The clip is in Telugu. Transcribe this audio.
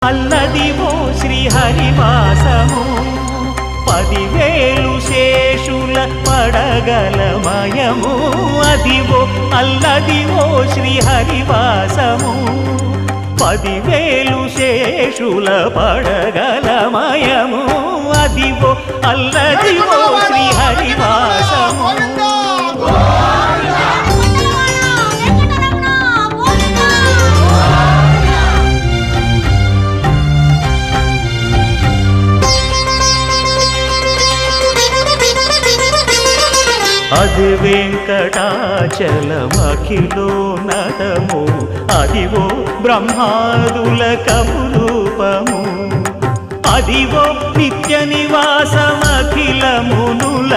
అల్లదివో శ్రీహరివాసము 10,000 శేషుల పడగలమయము అదివో అల్లదివో శ్రీహరివాసము 10,000 శేషుల పడగలమయము అదివో అల్లదివో శ్రీహరివాసము అది వెంకటాచలమఖిలోన్నతము అదివో బ్రహ్మాదుల కపురూపము అదివో నిత్య నివాసమఖిల మునుల